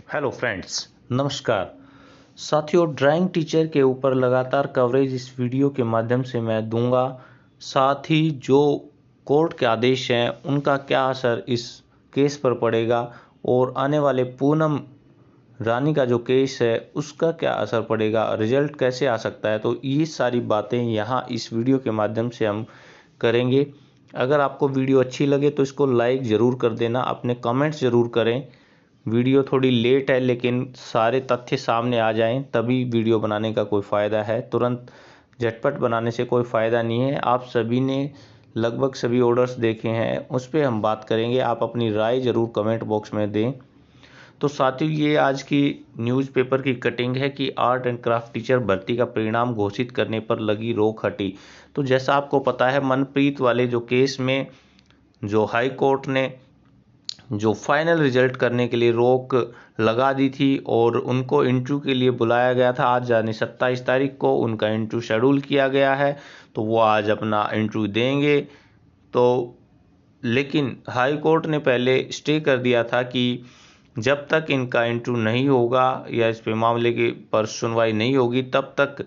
Hello friends, नमस्कार साथियों। Drawing teacher के ऊपर लगातार कवरेज इस वीडियो के माध्यम से मैं दूंगा। साथ ही जो कोर्ट के आदेश हैं उनका क्या असर इस केस पर पड़ेगा और आने वाले पूनम रानी का जो केस है उसका क्या असर पड़ेगा, रिजल्ट कैसे आ सकता है, तो ये सारी बातें यहाँ इस वीडियो के माध्यम से हम करेंगे। अगर आपको वीडियो अच्छी लगे तो इसको लाइक ज़रूर कर देना, अपने कमेंट्स ज़रूर करें। वीडियो थोड़ी लेट है लेकिन सारे तथ्य सामने आ जाएं तभी वीडियो बनाने का कोई फ़ायदा है। तुरंत झटपट बनाने से कोई फ़ायदा नहीं है। आप सभी ने लगभग सभी ऑर्डर्स देखे हैं, उस पर हम बात करेंगे। आप अपनी राय ज़रूर कमेंट बॉक्स में दें। तो साथियों, ये आज की न्यूज़पेपर की कटिंग है कि आर्ट एंड क्राफ्ट टीचर भर्ती का परिणाम घोषित करने पर लगी रोक हटी। तो जैसा आपको पता है, मनप्रीत वाले जो केस में जो हाई कोर्ट ने जो फाइनल रिजल्ट करने के लिए रोक लगा दी थी और उनको इंटरव्यू के लिए बुलाया गया था। आज यानी 27 तारीख को उनका इंटरव्यू शेड्यूल किया गया है, तो वो आज अपना इंटरव्यू देंगे। तो लेकिन हाई कोर्ट ने पहले स्टे कर दिया था कि जब तक इनका इंटरव्यू नहीं होगा या इस पे मामले के पर सुनवाई नहीं होगी तब तक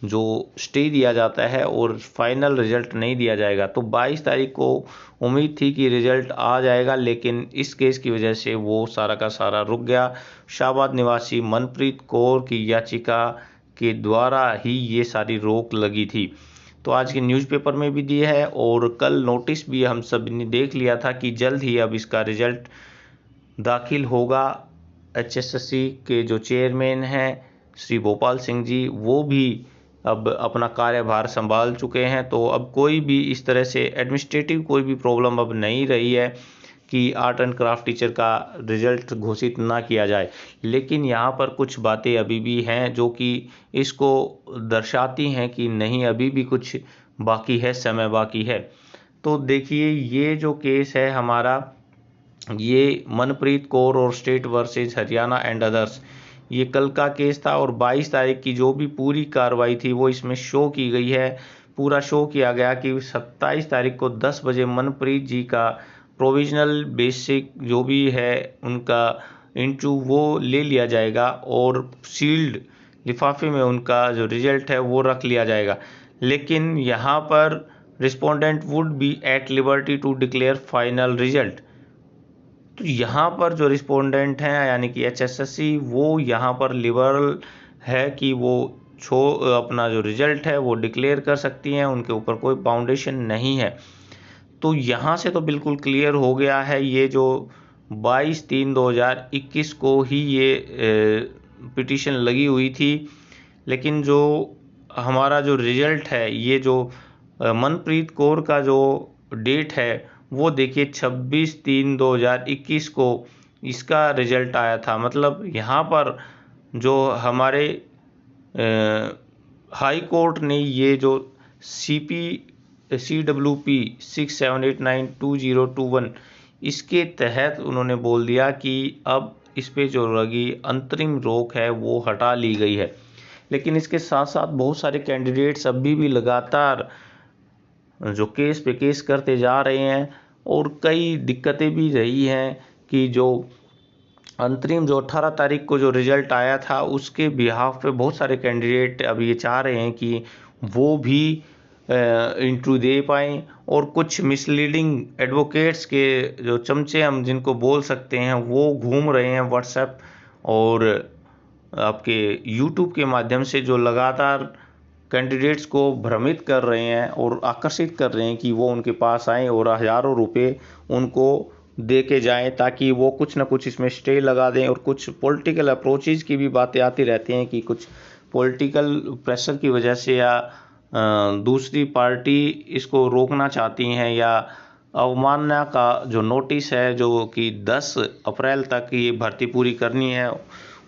जो स्टे दिया जाता है और फाइनल रिजल्ट नहीं दिया जाएगा। तो 22 तारीख को उम्मीद थी कि रिजल्ट आ जाएगा, लेकिन इस केस की वजह से वो सारा का सारा रुक गया। शाहबाद निवासी मनप्रीत कौर की याचिका के द्वारा ही ये सारी रोक लगी थी। तो आज के न्यूज़पेपर में भी दिया है और कल नोटिस भी हम सब ने देख लिया था कि जल्द ही अब इसका रिजल्ट दाखिल होगा। एचएसएससी के जो चेयरमैन हैं श्री भोपाल सिंह जी, वो भी अब अपना कार्यभार संभाल चुके हैं। तो अब कोई भी इस तरह से एडमिनिस्ट्रेटिव कोई भी प्रॉब्लम अब नहीं रही है कि आर्ट एंड क्राफ्ट टीचर का रिजल्ट घोषित ना किया जाए। लेकिन यहाँ पर कुछ बातें अभी भी हैं जो कि इसको दर्शाती हैं कि नहीं, अभी भी कुछ बाकी है, समय बाकी है। तो देखिए, ये जो केस है हमारा, ये मनप्रीत कौर और state versus Haryana and others, ये कल का केस था और 22 तारीख की जो भी पूरी कार्रवाई थी वो इसमें शो की गई है। पूरा शो किया गया कि 27 तारीख को 10 बजे मनप्रीत जी का प्रोविजनल बेसिक जो भी है उनका इंटरव्यू वो ले लिया जाएगा और सील्ड लिफाफे में उनका जो रिजल्ट है वो रख लिया जाएगा। लेकिन यहाँ पर respondent would be at liberty to declare final result. तो यहाँ पर जो रिस्पोंडेंट हैं यानी कि एचएसएससी, वो यहाँ पर लिबरल है कि वो अपना जो रिजल्ट है वो डिक्लेयर कर सकती हैं, उनके ऊपर कोई बाउंडेशन नहीं है। तो यहाँ से तो बिल्कुल क्लियर हो गया है। ये जो 22/3/2021 को ही ये पिटीशन लगी हुई थी, लेकिन जो हमारा जो रिजल्ट है, ये जो मनप्रीत कौर का जो डेट है वो देखिए 26/3/2021 को इसका रिजल्ट आया था। मतलब यहाँ पर जो हमारे हाई कोर्ट ने ये जो CWP 67892021 इसके तहत उन्होंने बोल दिया कि अब इस पे जो लगी अंतरिम रोक है वो हटा ली गई है। लेकिन इसके साथ साथ बहुत सारे कैंडिडेट्स अभी भी लगातार जो केस पे केस करते जा रहे हैं और कई दिक्कतें भी रही हैं कि जो अंतरिम जो 18 तारीख को जो रिजल्ट आया था उसके बिहाफ पे बहुत सारे कैंडिडेट अब ये चाह रहे हैं कि वो भी इंटरव्यू दे पाएँ। और कुछ मिसलीडिंग एडवोकेट्स के जो चमचे हम जिनको बोल सकते हैं वो घूम रहे हैं व्हाट्सएप और आपके यूट्यूब के माध्यम से, जो लगातार कैंडिडेट्स को भ्रमित कर रहे हैं और आकर्षित कर रहे हैं कि वो उनके पास आएँ और हज़ारों रुपए उनको दे के जाएँ ताकि वो कुछ ना कुछ इसमें स्टे लगा दें। और कुछ पॉलिटिकल अप्रोचेज़ की भी बातें आती रहती हैं कि कुछ पॉलिटिकल प्रेशर की वजह से या दूसरी पार्टी इसको रोकना चाहती हैं या अवमानना का जो नोटिस है जो कि 10 अप्रैल तक ये भर्ती पूरी करनी है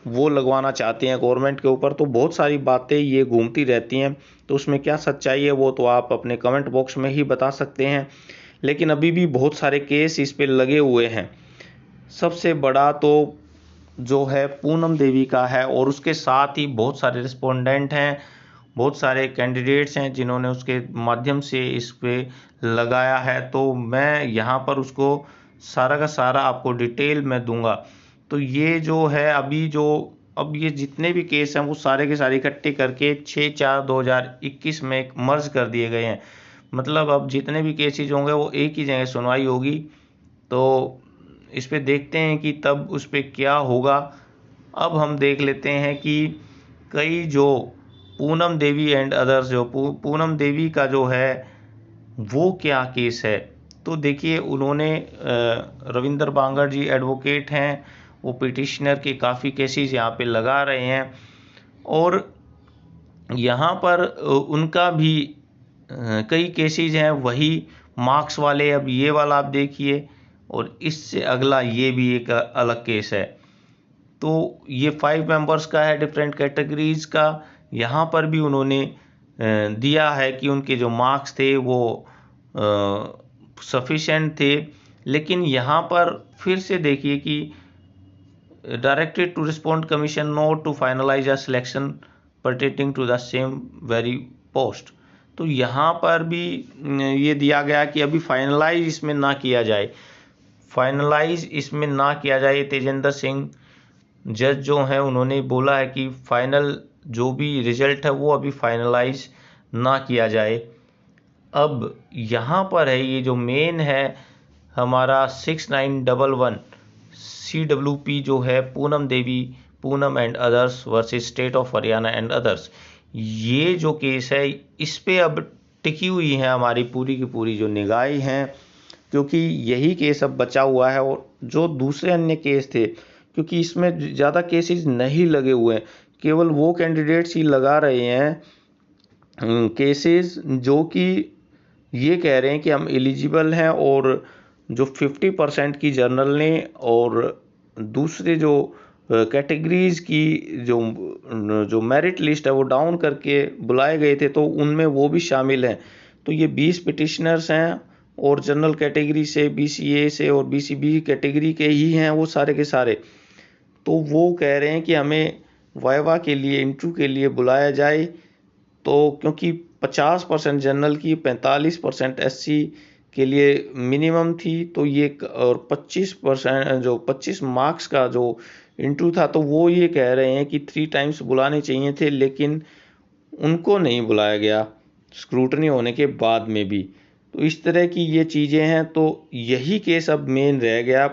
वो लगवाना चाहते हैं गवर्नमेंट के ऊपर। तो बहुत सारी बातें ये घूमती रहती हैं, तो उसमें क्या सच्चाई है वो तो आप अपने कमेंट बॉक्स में ही बता सकते हैं। लेकिन अभी भी बहुत सारे केस इस पे लगे हुए हैं। सबसे बड़ा तो जो है पूनम देवी का है और उसके साथ ही बहुत सारे रिस्पोंडेंट हैं, बहुत सारे कैंडिडेट्स हैं जिन्होंने उसके माध्यम से इस पे लगाया है। तो मैं यहाँ पर उसको सारा का सारा आपको डिटेल में दूंगा। तो ये जो है अब ये जितने भी केस हैं वो सारे के सारे इकट्ठे करके 6/4/2021 में एक मर्ज कर दिए गए हैं। मतलब अब जितने भी केसेज होंगे वो एक ही जगह सुनवाई होगी। तो इस पे देखते हैं कि तब उस पे क्या होगा। अब हम देख लेते हैं कि कई जो पूनम देवी एंड अदर्स, जो पूनम देवी का जो है वो क्या केस है। तो देखिए, उन्होंने रविंदर बांगर जी एडवोकेट हैं, वो पिटिशनर के काफ़ी केसेस यहाँ पे लगा रहे हैं और यहाँ पर उनका भी कई केसेस हैं वही मार्क्स वाले। अब ये वाला आप देखिए और इससे अगला ये भी एक अलग केस है। तो ये 5 मेंबर्स का है, डिफरेंट कैटेगरीज का। यहाँ पर भी उन्होंने दिया है कि उनके जो मार्क्स थे वो सफिशेंट थे। लेकिन यहाँ पर फिर से देखिए कि directed to respond commission not to finalize a selection pertaining to the same very post. तो यहाँ पर भी ये दिया गया कि अभी फाइनलाइज इसमें ना किया जाए, तेजेंद्र सिंह जज जो हैं उन्होंने बोला है कि फाइनल जो भी रिजल्ट है वो अभी फाइनलाइज ना किया जाए। अब यहाँ पर है ये जो मेन है हमारा 6911 CWP जो है Poonam and others versus state of Haryana and others. ये जो केस है इस पे अब टिकी हुई है हमारी पूरी की पूरी जो निगाहें हैं, क्योंकि यही केस अब बचा हुआ है। और जो दूसरे अन्य केस थे, क्योंकि इसमें ज़्यादा केसेस नहीं लगे हुए हैं, केवल वो कैंडिडेट्स ही लगा रहे हैं केसेस जो कि ये कह रहे हैं कि हम एलिजिबल हैं और जो 50% की जनरल ने और दूसरे जो कैटेगरीज की जो मेरिट लिस्ट है वो डाउन करके बुलाए गए थे, तो उनमें वो भी शामिल हैं। तो ये 20 पिटिशनर्स हैं और जनरल कैटेगरी से, BCA से और BCB कैटेगरी के ही हैं वो सारे के सारे। तो वो कह रहे हैं कि हमें वाइवा के लिए, इंटरव्यू के लिए बुलाया जाए। तो क्योंकि 50% जनरल की, 45% SC के लिए मिनिमम थी, तो ये और 25% जो 25 मार्क्स का जो इंटरव्यू था, तो वो ये कह रहे हैं कि 3 टाइम्स बुलाने चाहिए थे, लेकिन उनको नहीं बुलाया गया स्क्रूटनी होने के बाद में भी। तो इस तरह की ये चीज़ें हैं। तो यही केस अब मेन रह गया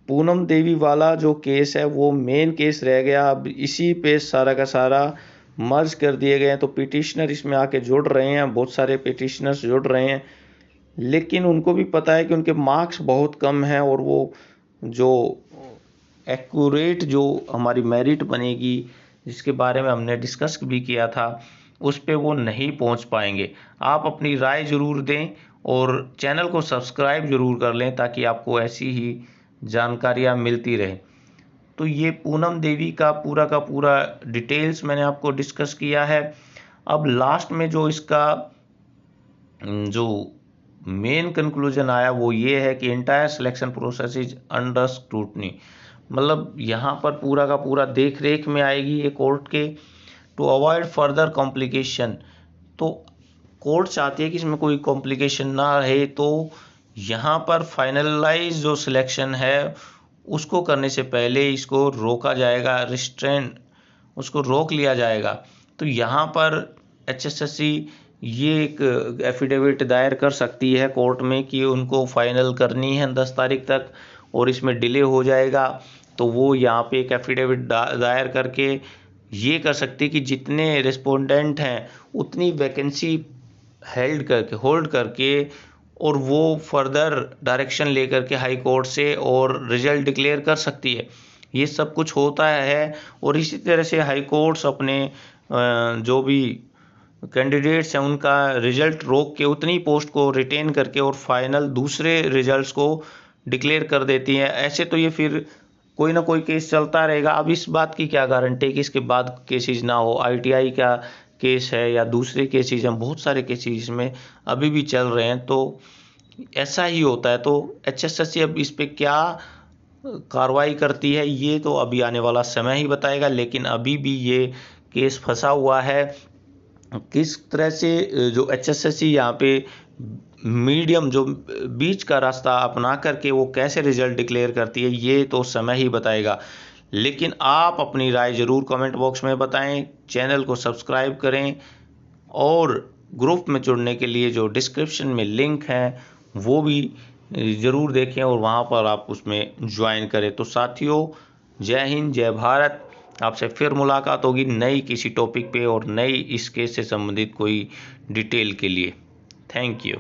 पूनम देवी वाला जो केस है वो मेन केस रह गया। अब इसी पे सारा का सारा मर्ज कर दिए गए हैं। तो पिटिशनर इसमें आके जुड़ रहे हैं, बहुत सारे पिटिशनर्स जुड़ रहे हैं, लेकिन उनको भी पता है कि उनके मार्क्स बहुत कम हैं और वो जो एक्यूरेट जो हमारी मेरिट बनेगी, जिसके बारे में हमने डिस्कस भी किया था, उस पे वो नहीं पहुंच पाएंगे। आप अपनी राय ज़रूर दें और चैनल को सब्सक्राइब ज़रूर कर लें ताकि आपको ऐसी ही जानकारियाँ मिलती रहें। तो ये पूनम देवी का पूरा डिटेल्स मैंने आपको डिस्कस किया है। अब लास्ट में जो इसका जो मेन कंक्लूजन आया वो ये है कि entire selection process is under scrutiny. मतलब यहाँ पर पूरा का पूरा देख रेख में आएगी ये कोर्ट के, टू अवॉइड फर्दर कॉम्प्लिकेशन। तो कोर्ट चाहती है कि इसमें कोई कॉम्प्लिकेशन ना रहे, तो यहाँ पर फाइनलाइज जो सिलेक्शन है उसको करने से पहले इसको रोका जाएगा, उसको रोक लिया जाएगा। तो यहाँ पर HSSC ये एक एफिडेविट दायर कर सकती है कोर्ट में कि उनको फाइनल करनी है 10 तारीख तक और इसमें डिले हो जाएगा। तो वो यहाँ पे एक एफिडेविट दायर करके ये कर सकती है कि जितने रिस्पोंडेंट हैं उतनी वैकेंसी होल्ड करके और वो फर्दर डायरेक्शन लेकर के हाई कोर्ट से और रिजल्ट डिक्लेयर कर सकती है। ये सब कुछ होता है और इसी तरह से हाई कोर्ट्स अपने जो भी कैंडिडेट्स हैं उनका रिजल्ट रोक के उतनी पोस्ट को रिटेन करके और फाइनल दूसरे रिजल्ट्स को डिक्लेयर कर देती हैं। ऐसे तो ये फिर कोई ना कोई केस चलता रहेगा। अब इस बात की क्या गारंटी कि इसके बाद केसेस ना हो। ITI का केस है या दूसरे केसेस हैं, बहुत सारे केसेस में अभी भी चल रहे हैं, तो ऐसा ही होता है। तो HSSC अब इस पे क्या कार्रवाई करती है ये तो अभी आने वाला समय ही बताएगा, लेकिन अभी भी ये केस फंसा हुआ है। किस तरह से जो HSSC यहाँ पे मीडियम जो बीच का रास्ता अपना करके वो कैसे रिजल्ट डिक्लेयर करती है ये तो समय ही बताएगा। लेकिन आप अपनी राय ज़रूर कमेंट बॉक्स में बताएं, चैनल को सब्सक्राइब करें और ग्रुप में जुड़ने के लिए जो डिस्क्रिप्शन में लिंक है वो भी ज़रूर देखें और वहाँ पर आप उसमें ज्वाइन करें। तो साथियों, जय हिंद, जय भारत। आपसे फिर मुलाकात होगी नई किसी टॉपिक पे और नई इस केस से संबंधित कोई डिटेल के लिए। Thank you.